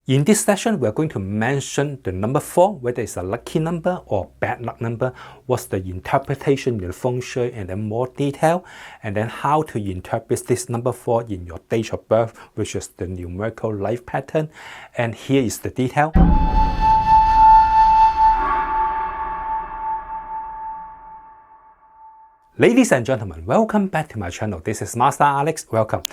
In this session, we're going to mention the number 4, whether it's a lucky number or bad luck number, what's the interpretation in the Feng Shui, and then more detail, and then how to interpret this number 4 in your date of birth, which is the numerical life pattern. And here is the detail. Ladies and gentlemen, welcome back to my channel. This is Master Alex. Welcome.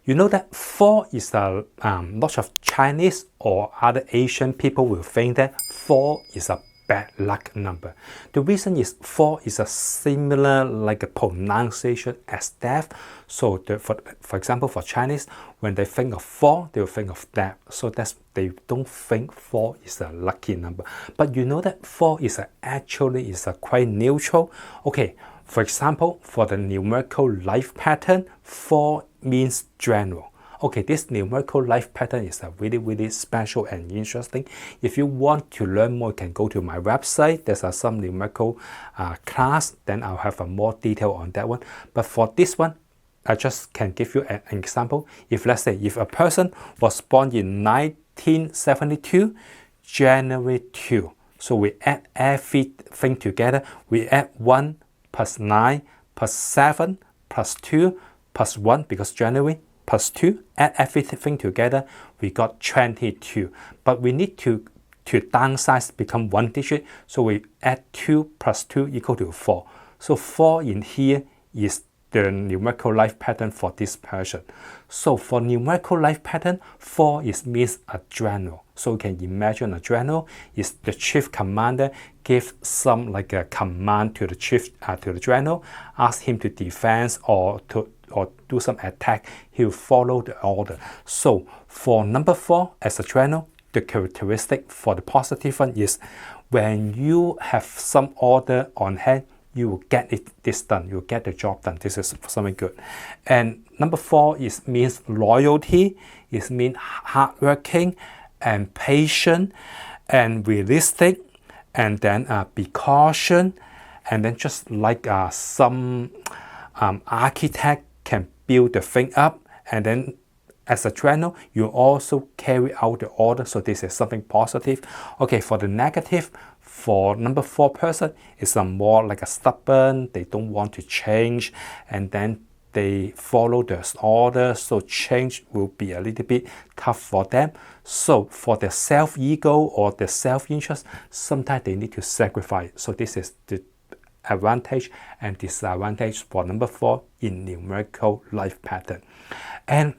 You know that 4 is a lot of Chinese or other Asian people will think that 4 is a bad luck number. The reason is 4 is a similar like a pronunciation as death. So for example, for Chinese, when they think of 4, they will think of death. So they don't think 4 is a lucky number. But you know that 4 is actually quite neutral. Okay. For example, for the numerical life pattern, 4 means general. Okay, this numerical life pattern is really special and interesting. If you want to learn more, you can go to my website. There's some numerical class. Then I'll have more detail on that one. But for this one, I just can give you an example. If let's say if a person was born in 1972, January 2. So we add everything together. We add 1 plus 9 plus 7 plus 2 plus 1 because January plus 2, add everything together, we got 22. But we need to downsize, become 1 digit, so we add 2 plus 2 equal to 4. So 4 in here is the numerical life pattern for this person. So for numerical life pattern, 4 means a general. So you can imagine a general is the chief commander give some like a command to the chief to the general, ask him to defend or do some attack. He will follow the order. So for number 4 as a general, the characteristic for the positive one is when you have some order on hand, you will get this done. You will get the job done. This is something good. And number 4 means loyalty. It means hardworking and patient and realistic. And then be cautious. And then just like some architect can build the thing up. And then as a general, you also carry out the order. So this is something positive. Okay, for the negative, for number 4 person, it's more like a stubborn. They don't want to change, and then they follow the order. So change will be a little bit tough for them. So for the self-ego or the self-interest, sometimes they need to sacrifice. So this is the advantage and disadvantage for number 4 in numerical life pattern. And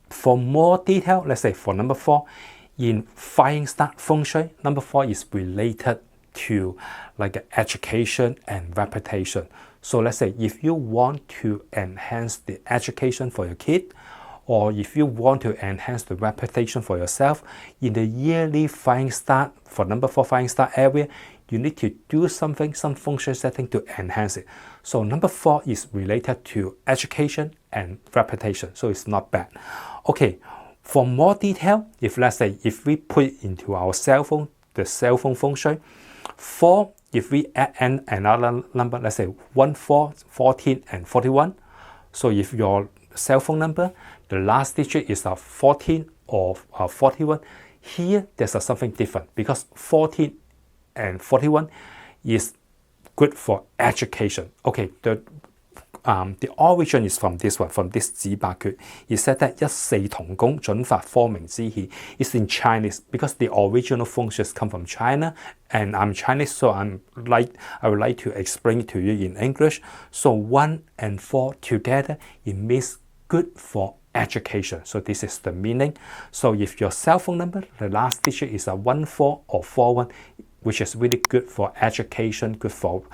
for more detail, let's say for number 4, in Flying Star Feng Shui, number 4 is related to like education and reputation. So let's say if you want to enhance the education for your kid, or if you want to enhance the reputation for yourself, in the yearly Flying Star, for number 4 Flying Star area, you need to do something, some Feng Shui setting to enhance it. So number 4 is related to education and reputation, so it's not bad. Okay, for more detail, if let's say if we put it into our cell phone, the cell phone Feng Shui, 4, if we add another number, let's say 1, 4, 14, and 41. So if your cell phone number, the last digit is a 14 or 41, here there's something different because 14 and 41 is good for education. Okay, the origin is from this one, from this 指八訣. It said that 一四同工準法科明之氣. It's in Chinese because the original Feng Shui come from China, and I'm Chinese, so I would like to explain it to you in English. So 1 and 4 together, it means good for education. So this is the meaning. So if your cell phone number, the last digit is a 14 or 41, which is really good for education, good for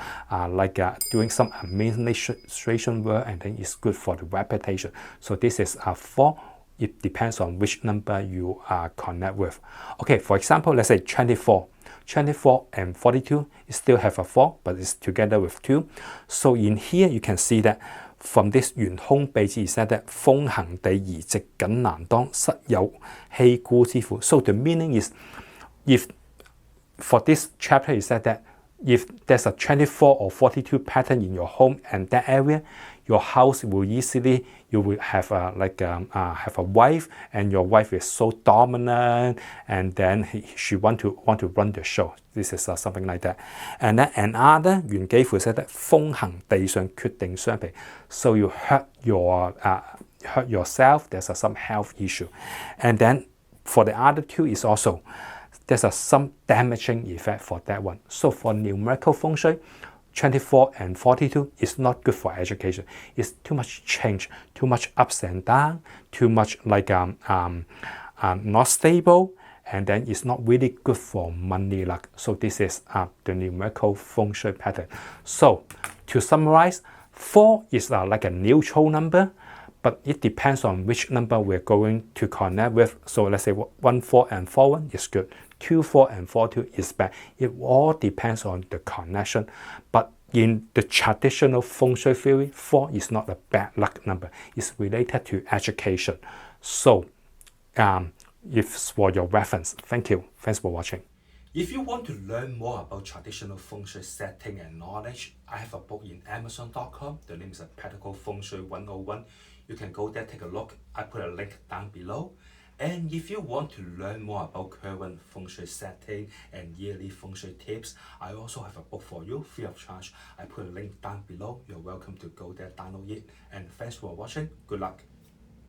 doing some administration work, and then it's good for the reputation. So this is 4. It depends on which number you connect with. Okay, for example, let's say 24. 24 and 42, you still have a 4, but it's together with 2. So in here, you can see that from this 圓空秘字 said that 風行地而直緊難當，實有欺孤之苦. So the meaning is, if for this chapter, it said that if there's a 24 or 42 pattern in your home and that area, your house will easily, you will have have a wife, and your wife is so dominant, and then she want to run the show. This is something like that. And then another 原幾乎寫得風行地上決定相比 ，so you hurt yourself. There's some health issue, and then for the other two is also there's some damaging effect for that one. So for numerical Feng Shui, 24 and 42 is not good for education. It's too much change, too much ups and down, too much not stable, and then it's not really good for money luck. So this is the numerical Feng Shui pattern. So to summarize, 4 is like a neutral number, but it depends on which number we're going to connect with. So let's say 1, 4 and 4, 1 is good. 2, 4 and 4, 2 is bad. It all depends on the connection. But in the traditional Feng Shui theory, 4 is not a bad luck number. It's related to education. So it's for your reference. Thank you. Thanks for watching. If you want to learn more about traditional Feng Shui setting and knowledge, I have a book in Amazon.com. The name is Practical Feng Shui 101. You can go there, take a look. I put a link down below. And if you want to learn more about current Feng Shui setting and yearly Feng Shui tips, I also have a book for you, free of charge. I put a link down below. You're welcome to go there, download it. And thanks for watching. Good luck.